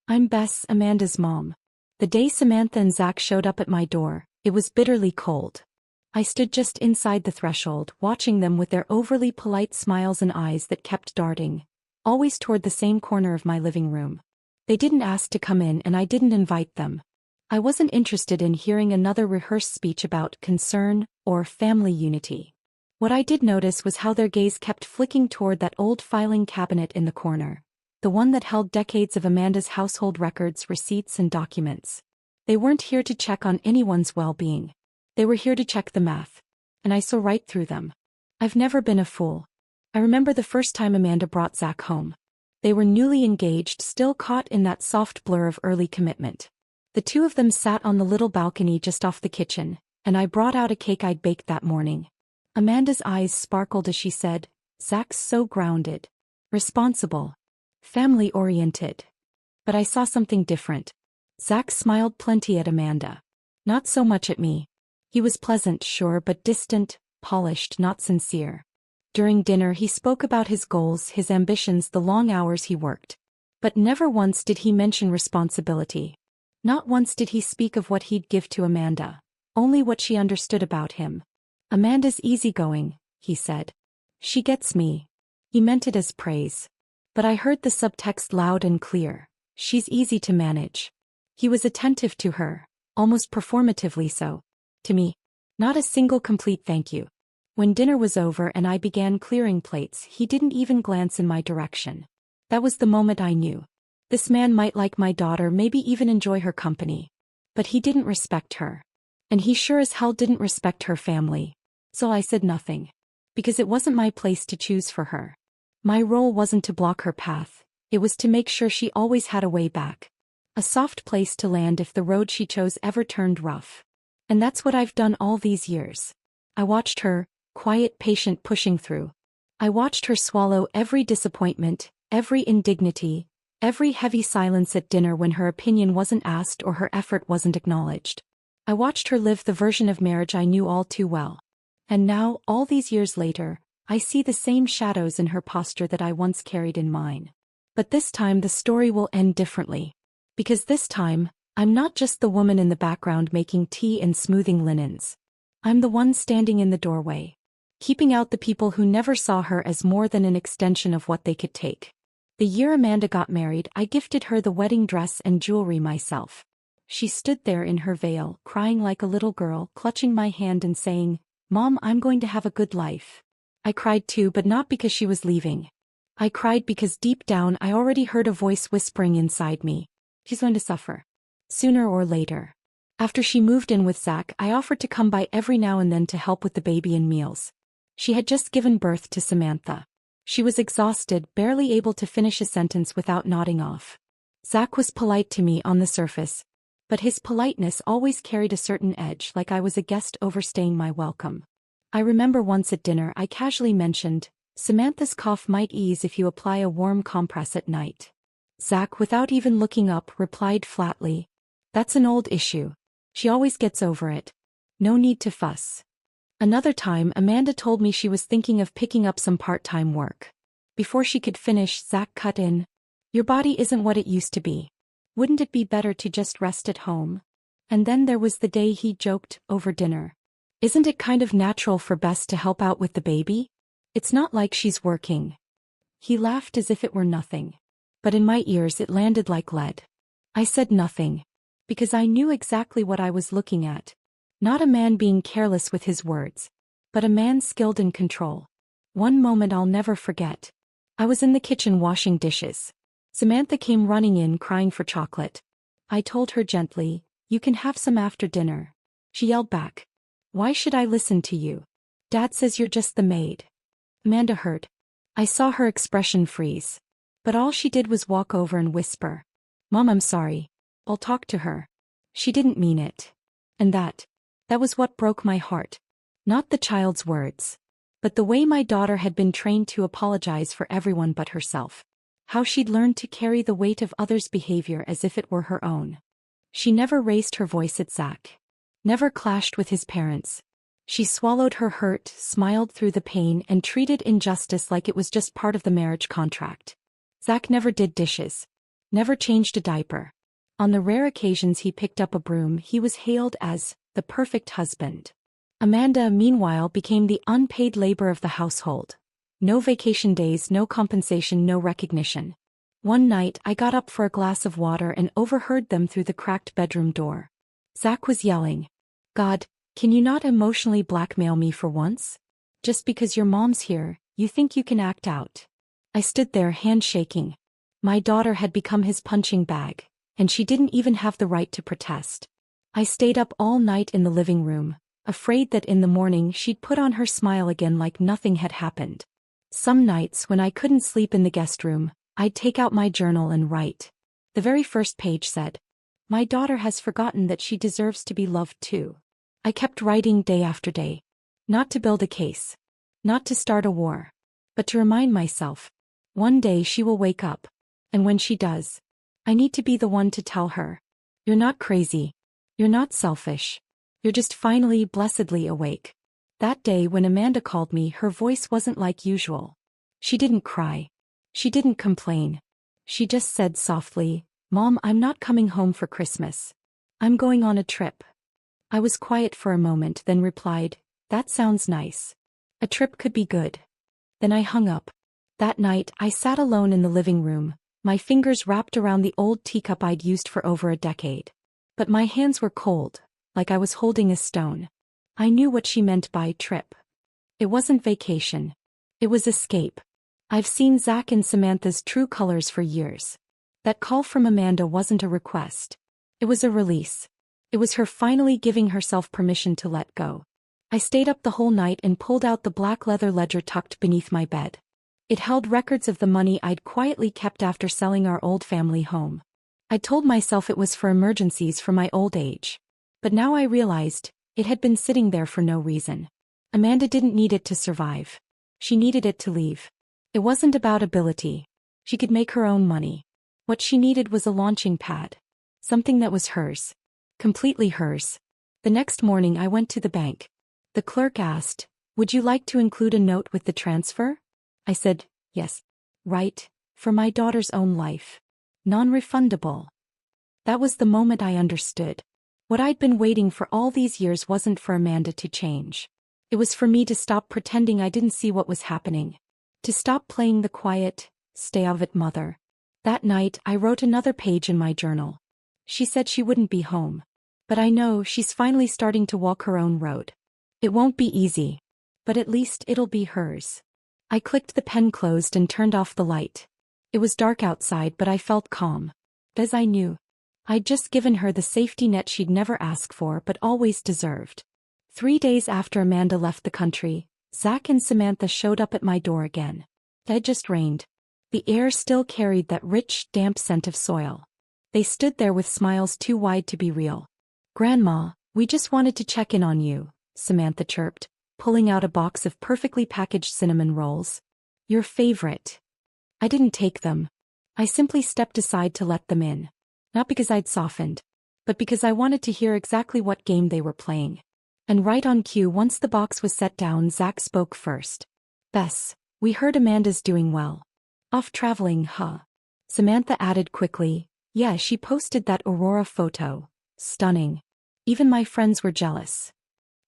I'm Bess, Amanda's mom. The day Samantha and Zach showed up at my door, it was bitterly cold. I stood just inside the threshold, watching them with their overly polite smiles and eyes that kept darting, always toward the same corner of my living room. They didn't ask to come in and I didn't invite them. I wasn't interested in hearing another rehearsed speech about concern or family unity. What I did notice was how their gaze kept flicking toward that old filing cabinet in the corner, the one that held decades of Amanda's household records, receipts, and documents. They weren't here to check on anyone's well-being. They were here to check the math. And I saw right through them. I've never been a fool. I remember the first time Amanda brought Zach home. They were newly engaged, still caught in that soft blur of early commitment. The two of them sat on the little balcony just off the kitchen, and I brought out a cake I'd baked that morning. Amanda's eyes sparkled as she said, "Zach's so grounded, responsible, family-oriented." But I saw something different. Zach smiled plenty at Amanda. Not so much at me. He was pleasant, sure, but distant, polished, not sincere. During dinner he spoke about his goals, his ambitions, the long hours he worked. But never once did he mention responsibility. Not once did he speak of what he'd give to Amanda, only what she understood about him. Amanda's easygoing, he said. She gets me. He meant it as praise. But I heard the subtext loud and clear. She's easy to manage. He was attentive to her, almost performatively so. To me. Not a single complete thank you. When dinner was over and I began clearing plates, he didn't even glance in my direction. That was the moment I knew. This man might like my daughter, maybe even enjoy her company. But he didn't respect her. And he sure as hell didn't respect her family. So I said nothing. Because it wasn't my place to choose for her. My role wasn't to block her path, it was to make sure she always had a way back. A soft place to land if the road she chose ever turned rough. And that's what I've done all these years. I watched her, quiet, patient, pushing through. I watched her swallow every disappointment, every indignity, every heavy silence at dinner when her opinion wasn't asked or her effort wasn't acknowledged. I watched her live the version of marriage I knew all too well. And now, all these years later, I see the same shadows in her posture that I once carried in mine. But this time the story will end differently. Because this time, I'm not just the woman in the background making tea and smoothing linens. I'm the one standing in the doorway, keeping out the people who never saw her as more than an extension of what they could take. The year Amanda got married, I gifted her the wedding dress and jewelry myself. She stood there in her veil, crying like a little girl, clutching my hand and saying, "Mom, I'm going to have a good life." I cried too, but not because she was leaving. I cried because deep down I already heard a voice whispering inside me. She's going to suffer. Sooner or later. After she moved in with Zach, I offered to come by every now and then to help with the baby and meals. She had just given birth to Samantha. She was exhausted, barely able to finish a sentence without nodding off. Zach was polite to me on the surface, but his politeness always carried a certain edge, like I was a guest overstaying my welcome. I remember once at dinner I casually mentioned, "Samantha's cough might ease if you apply a warm compress at night." Zach, without even looking up, replied flatly, "That's an old issue. She always gets over it. No need to fuss." Another time, Amanda told me she was thinking of picking up some part-time work. Before she could finish, Zach cut in, "Your body isn't what it used to be. Wouldn't it be better to just rest at home?" And then there was the day he joked, over dinner, "Isn't it kind of natural for Bess to help out with the baby? It's not like she's working." He laughed as if it were nothing. But in my ears it landed like lead. I said nothing. Because I knew exactly what I was looking at. Not a man being careless with his words. But a man skilled in control. One moment I'll never forget. I was in the kitchen washing dishes. Samantha came running in crying for chocolate. I told her gently, "You can have some after dinner." She yelled back, "Why should I listen to you? Dad says you're just the maid." Amanda heard. I saw her expression freeze. But all she did was walk over and whisper, "Mom, I'm sorry. I'll talk to her." She didn't mean it. And that was what broke my heart. Not the child's words. But the way my daughter had been trained to apologize for everyone but herself. How she'd learned to carry the weight of others' behavior as if it were her own. She never raised her voice at Zach. Never clashed with his parents. She swallowed her hurt, smiled through the pain, and treated injustice like it was just part of the marriage contract. Zach never did dishes. Never changed a diaper. On the rare occasions he picked up a broom, he was hailed as the perfect husband. Amanda, meanwhile, became the unpaid labor of the household. No vacation days, no compensation, no recognition. One night I got up for a glass of water and overheard them through the cracked bedroom door. Zach was yelling, "God, can you not emotionally blackmail me for once? Just because your mom's here, you think you can act out." I stood there, hand shaking. My daughter had become his punching bag, and she didn't even have the right to protest. I stayed up all night in the living room, afraid that in the morning she'd put on her smile again like nothing had happened. Some nights when I couldn't sleep in the guest room, I'd take out my journal and write. The very first page said, "My daughter has forgotten that she deserves to be loved too." I kept writing day after day. Not to build a case. Not to start a war. But to remind myself, one day she will wake up. And when she does, I need to be the one to tell her, "You're not crazy. You're not selfish. You're just finally, blessedly awake." That day when Amanda called me, her voice wasn't like usual. She didn't cry. She didn't complain. She just said softly, "Mom, I'm not coming home for Christmas. I'm going on a trip." I was quiet for a moment, then replied, "That sounds nice. A trip could be good." Then I hung up. That night, I sat alone in the living room, my fingers wrapped around the old teacup I'd used for over a decade. But my hands were cold, like I was holding a stone. I knew what she meant by trip. It wasn't vacation. It was escape. I've seen Zach and Samantha's true colors for years. That call from Amanda wasn't a request. It was a release. It was her finally giving herself permission to let go. I stayed up the whole night and pulled out the black leather ledger tucked beneath my bed. It held records of the money I'd quietly kept after selling our old family home. I told myself it was for emergencies for my old age. But now I realized, it had been sitting there for no reason. Amanda didn't need it to survive. She needed it to leave. It wasn't about ability. She could make her own money. What she needed was a launching pad. Something that was hers. Completely hers. The next morning I went to the bank. The clerk asked, "Would you like to include a note with the transfer?" I said, "Yes." "Right, for my daughter's own life. Non-refundable." That was the moment I understood. What I'd been waiting for all these years wasn't for Amanda to change. It was for me to stop pretending I didn't see what was happening. To stop playing the quiet, stay out of it mother. That night I wrote another page in my journal. She said she wouldn't be home. But I know she's finally starting to walk her own road. It won't be easy. But at least it'll be hers. I clicked the pen closed and turned off the light. It was dark outside, but I felt calm. As I knew. I'd just given her the safety net she'd never asked for but always deserved. 3 days after Amanda left the country, Zach and Samantha showed up at my door again. It had just rained. The air still carried that rich, damp scent of soil. They stood there with smiles too wide to be real. "Grandma, we just wanted to check in on you," Samantha chirped, pulling out a box of perfectly packaged cinnamon rolls. "Your favorite." I didn't take them. I simply stepped aside to let them in. Not because I'd softened, but because I wanted to hear exactly what game they were playing. And right on cue, once the box was set down, Zach spoke first. "Bess, we heard Amanda's doing well. Off traveling, huh?" Samantha added quickly, "Yeah, she posted that Aurora photo. Stunning. Even my friends were jealous."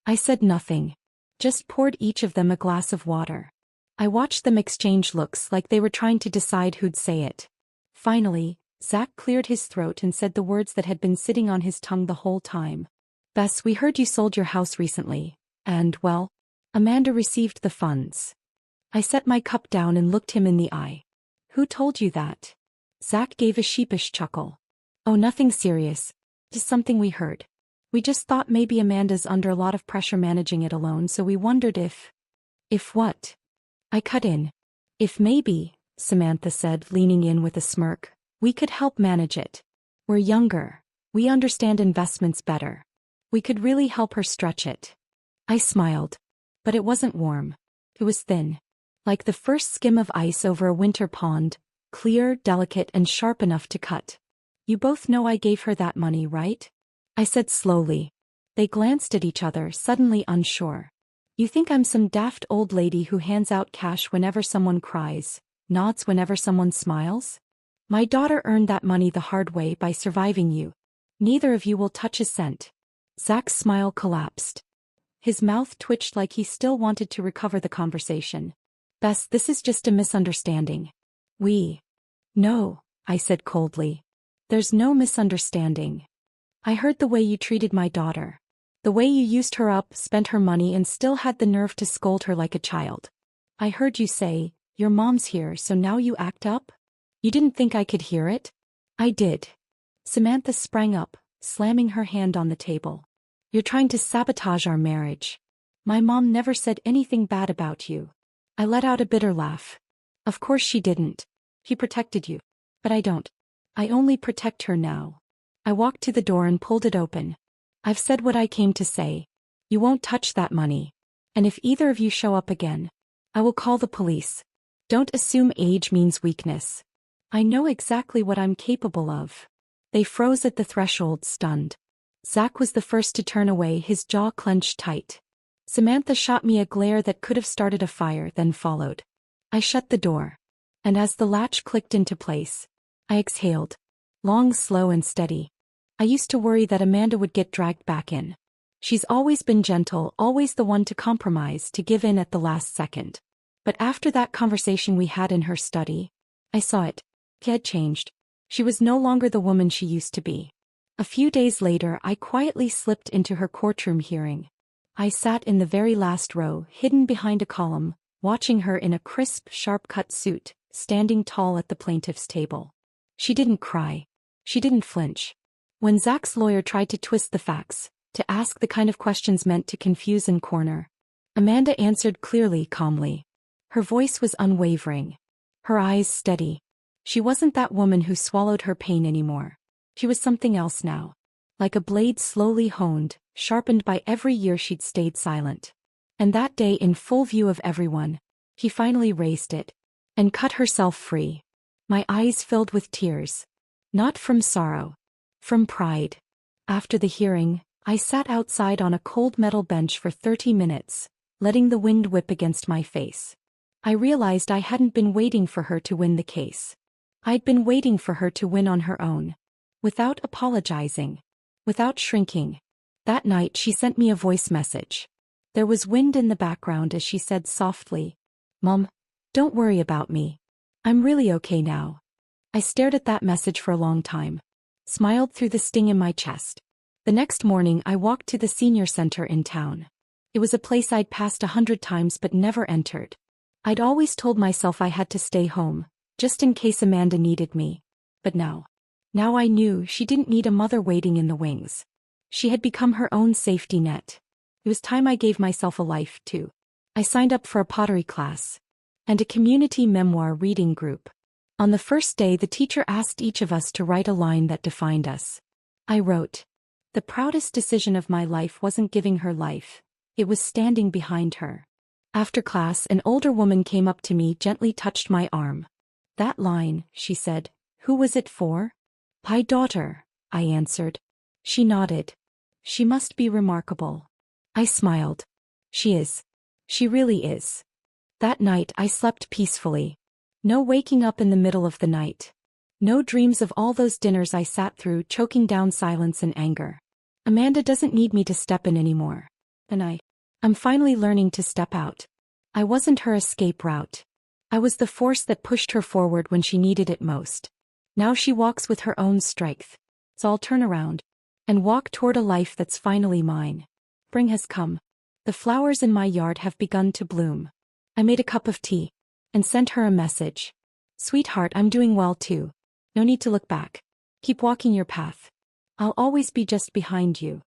I said nothing. Just poured each of them a glass of water. I watched them exchange looks like they were trying to decide who'd say it. Finally, Zach cleared his throat and said the words that had been sitting on his tongue the whole time. "Bess, we heard you sold your house recently, and, well, Amanda received the funds." I set my cup down and looked him in the eye. "Who told you that?" Zach gave a sheepish chuckle. "Oh, nothing serious. Just something we heard. We just thought maybe Amanda's under a lot of pressure managing it alone, so we wondered if..." "If what?" I cut in. "If maybe," Samantha said, leaning in with a smirk, "we could help manage it. We're younger. We understand investments better. We could really help her stretch it." I smiled. But it wasn't warm. It was thin. Like the first skim of ice over a winter pond, clear, delicate, and sharp enough to cut. "You both know I gave her that money, right?" I said slowly. They glanced at each other, suddenly unsure. "You think I'm some daft old lady who hands out cash whenever someone cries, nods whenever someone smiles? My daughter earned that money the hard way by surviving you. Neither of you will touch a cent." Zach's smile collapsed. His mouth twitched like he still wanted to recover the conversation. "Bess, this is just a misunderstanding. No," I said coldly. "There's no misunderstanding. I heard the way you treated my daughter. The way you used her up, spent her money, and still had the nerve to scold her like a child. I heard you say, 'Your mom's here, so now you act up?' You didn't think I could hear it?" "I did." Samantha sprang up, slamming her hand on the table. "You're trying to sabotage our marriage. My mom never said anything bad about you." I let out a bitter laugh. "Of course she didn't. He protected you. But I don't. I only protect her now." I walked to the door and pulled it open. "I've said what I came to say. You won't touch that money. And if either of you show up again, I will call the police. Don't assume age means weakness. I know exactly what I'm capable of." They froze at the threshold, stunned. Zach was the first to turn away, his jaw clenched tight. Samantha shot me a glare that could have started a fire, then followed. I shut the door. And as the latch clicked into place, I exhaled. Long, slow, and steady. I used to worry that Amanda would get dragged back in. She's always been gentle, always the one to compromise, to give in at the last second. But after that conversation we had in her study, I saw it. She had changed. She was no longer the woman she used to be. A few days later, I quietly slipped into her courtroom hearing. I sat in the very last row, hidden behind a column, watching her in a crisp, sharp-cut suit, standing tall at the plaintiff's table. She didn't cry. She didn't flinch. When Zach's lawyer tried to twist the facts, to ask the kind of questions meant to confuse and corner, Amanda answered clearly, calmly. Her voice was unwavering. Her eyes steady. She wasn't that woman who swallowed her pain anymore. She was something else now. Like a blade slowly honed, sharpened by every year she'd stayed silent. And that day, in full view of everyone, she finally raised it and cut herself free. My eyes filled with tears. Not from sorrow. From pride. After the hearing, I sat outside on a cold metal bench for 30 minutes, letting the wind whip against my face. I realized I hadn't been waiting for her to win the case. I'd been waiting for her to win on her own. Without apologizing. Without shrinking. That night she sent me a voice message. There was wind in the background as she said softly, "Mom, don't worry about me. I'm really okay now." I stared at that message for a long time. Smiled through the sting in my chest. The next morning I walked to the senior center in town. It was a place I'd passed 100 times but never entered. I'd always told myself I had to stay home, just in case Amanda needed me. But now I knew she didn't need a mother waiting in the wings. She had become her own safety net. It was time I gave myself a life, too. I signed up for a pottery class and a community memoir reading group. On the first day, the teacher asked each of us to write a line that defined us. I wrote, "The proudest decision of my life wasn't giving her life. It was standing behind her." After class, an older woman came up to me, gently touched my arm. "That line," she said, "who was it for?" "My daughter," I answered. She nodded. "She must be remarkable." I smiled. "She is. She really is." That night I slept peacefully. No waking up in the middle of the night. No dreams of all those dinners I sat through, choking down silence and anger. Amanda doesn't need me to step in anymore. And I'm finally learning to step out. I wasn't her escape route. I was the force that pushed her forward when she needed it most. Now she walks with her own strength. So I'll turn around and walk toward a life that's finally mine. Spring has come. The flowers in my yard have begun to bloom. I made a cup of tea and sent her a message. "Sweetheart, I'm doing well too. No need to look back. Keep walking your path. I'll always be just behind you."